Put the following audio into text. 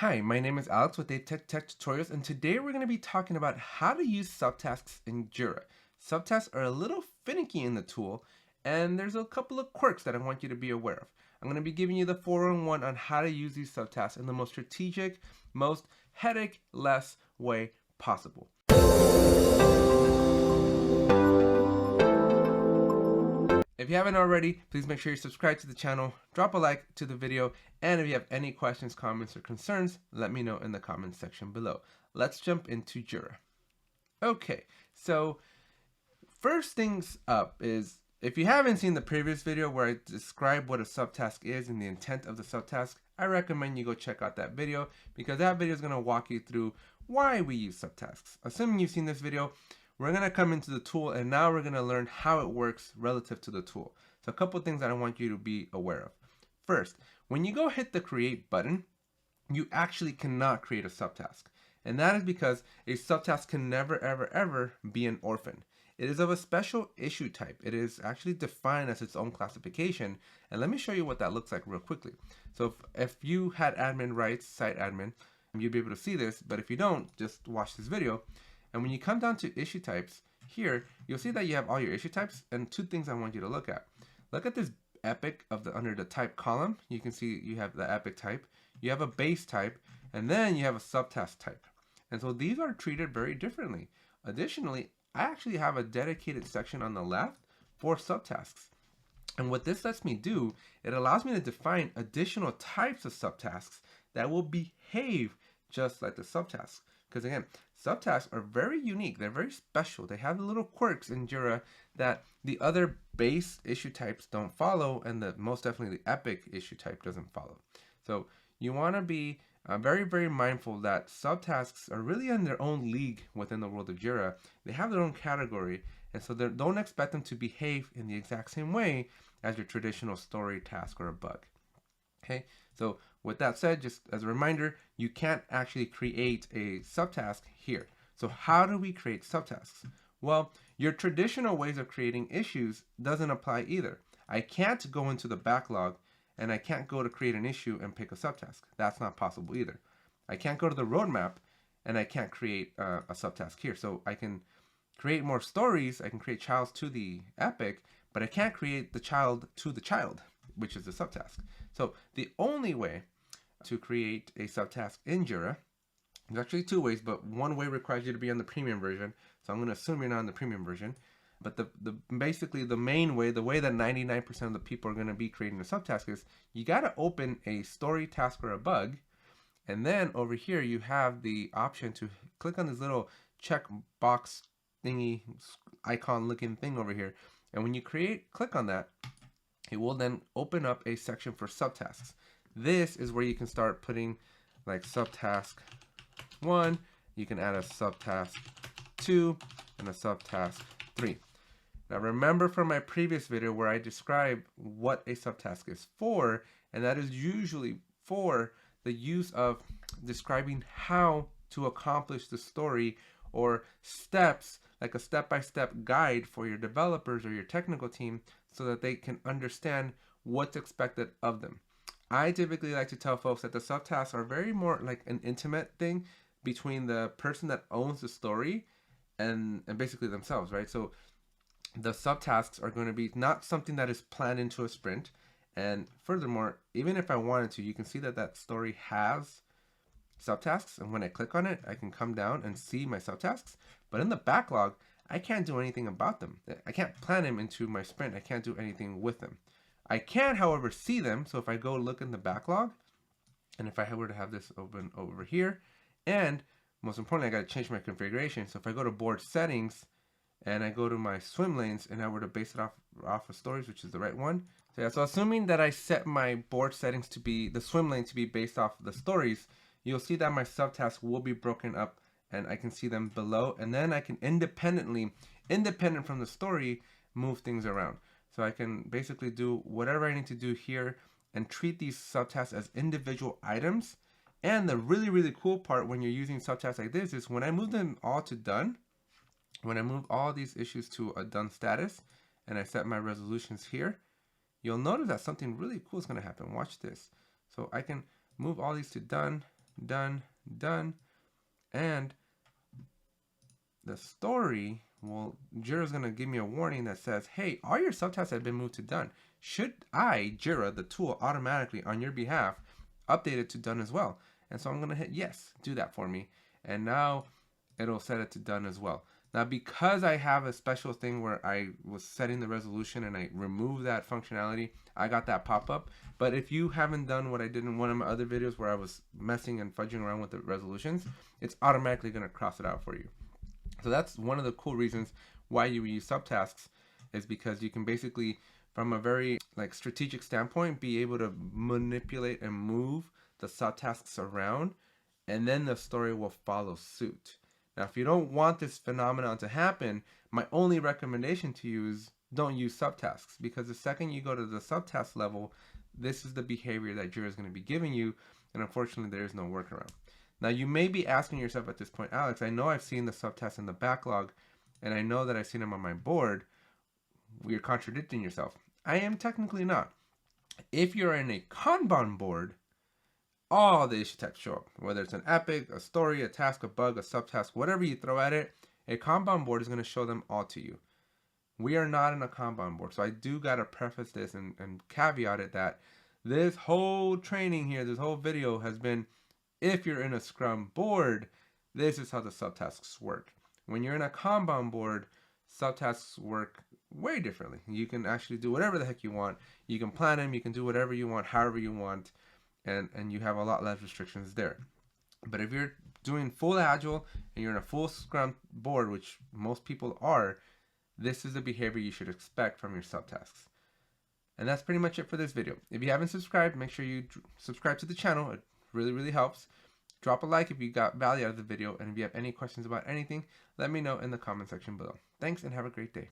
Hi, my name is Alex with Tech Tutorials, and today we're going to be talking about how to use subtasks in Jira. Subtasks are a little finicky in the tool, and there's a couple of quirks that I want you to be aware of. I'm going to be giving you the 4-in-1 on how to use these subtasks in the most strategic, most headache-less way possible. If you haven't already, please make sure you subscribe to the channel, drop a like to the video, and if you have any questions, comments, or concerns, let me know in the comments section below. Let's jump into Jira. Okay, so first things up is, if you haven't seen the previous video where I describe what a subtask is and the intent of the subtask, I recommend you go check out that video because that video is going to walk you through why we use subtasks. Assuming you've seen this video, we're going to come into the tool and now we're going to learn how it works relative to the tool. So a couple things that I want you to be aware of. First, when you go hit the create button, you actually cannot create a subtask. And that is because a subtask can never, ever be an orphan. It is of a special issue type. It is actually defined as its own classification. And let me show you what that looks like real quickly. So if you had admin rights, site admin, you'd be able to see this. But if you don't, just watch this video. And when you come down to issue types, here, you'll see that you have all your issue types. And two things I want you to look at. Look at this epic under the type column. You can see you have the epic type. You have a base type. And then you have a subtask type. And so these are treated very differently. Additionally, I actually have a dedicated section on the left for subtasks. And what this lets me do, it allows me to define additional types of subtasks that will behave just like the subtasks. Because again, subtasks are very unique. They're very special. They have little quirks in Jira that the other base issue types don't follow, and most definitely the epic issue type doesn't follow. So you want to be very mindful that subtasks are really in their own league within the world of Jira. They have their own category, and so don't expect them to behave in the exact same way as your traditional story, task, or a bug. Okay, so with that said, just as a reminder, you can't actually create a subtask here. So how do we create subtasks? Well, your traditional ways of creating issues doesn't apply either. I can't go into the backlog and I can't go to create an issue and pick a subtask. That's not possible either. I can't go to the roadmap and I can't create a subtask here. So I can create more stories, I can create childs to the epic, but I can't create the child to the child, which is the subtask. So the only way to create a subtask in Jira, there's actually two ways, but one way requires you to be on the premium version. So I'm going to assume you're not on the premium version. But basically the main way, the way that 99% of the people are going to be creating a subtask is you got to open a story, task, or a bug. And then over here, you have the option to click on this little check box thingy, icon looking thing over here. And when you click on that, it will then open up a section for subtasks. This is where you can start putting like subtask 1, you can add a subtask 2, and a subtask 3. Now remember from my previous video where I described what a subtask is for, and that is usually for the use of describing how to accomplish the story or steps, like a step-by-step guide for your developers or your technical team so that they can understand what's expected of them. I typically like to tell folks that the subtasks are very more like an intimate thing between the person that owns the story and basically themselves, right? So the subtasks are going to be not something that is planned into a sprint. And furthermore, even if I wanted to, you can see that that story has subtasks. And when I click on it, I can come down and see my subtasks. But in the backlog, I can't do anything about them. I can't plan them into my sprint. I can't do anything with them. I can, however, see them. So if I go look in the backlog, and if I were to have this open over here, and most importantly, I got to change my configuration. So if I go to board settings and I go to my swim lanes and I were to base it off of stories, which is the right one. So yeah, so assuming that I set my board settings to be the swim lane to be based off of the stories, you'll see that my subtasks will be broken up and I can see them below. And then I can independent from the story, move things around. So I can basically do whatever I need to do here and treat these subtasks as individual items. And the really cool part when you're using subtasks like this is when I move them all to done, when I move all these issues to a done status and I set my resolutions here, you'll notice that something really cool is going to happen. Watch this. So I can move all these to done done, done. And the story, well, Jira is going to give me a warning that says, hey, all your subtasks have been moved to done. Should I, Jira, the tool, automatically on your behalf, update it to done as well? And so I'm going to hit yes, do that for me. And now it'll set it to done as well. Now, because I have a special thing where I was setting the resolution and I removed that functionality, I got that pop-up. But if you haven't done what I did in one of my other videos where I was messing and fudging around with the resolutions, it's automatically going to cross it out for you. So that's one of the cool reasons why you use Subtasks, is because you can basically, from a very strategic standpoint, be able to manipulate and move the subtasks around, and then the story will follow suit. Now, if you don't want this phenomenon to happen, my only recommendation to you is don't use subtasks, because the second you go to the subtask level, this is the behavior that Jira is going to be giving you, and unfortunately there is no workaround. Now, you may be asking yourself at this point, Alex, I know I've seen the subtasks in the backlog, and I know that I've seen them on my board. You're contradicting yourself. I am technically not. If you're in a Kanban board, all the issue types show up. Whether it's an epic, a story, a task, a bug, a subtask, whatever you throw at it, a Kanban board is going to show them all to you. We are not in a Kanban board. So I do got to preface this and caveat it that this whole training here, this whole video has been, if you're in a Scrum board, this is how the subtasks work. When you're in a Kanban board, subtasks work way differently. You can actually do whatever the heck you want. You can plan them, you can do whatever you want, however you want, and you have a lot less restrictions there. But if you're doing full Agile and you're in a full Scrum board, which most people are, this is the behavior you should expect from your subtasks. And that's pretty much it for this video. If you haven't subscribed, make sure you subscribe to the channel. It really, really helps. Drop a like if you got value out of the video, and if you have any questions about anything, let me know in the comment section below. Thanks and have a great day.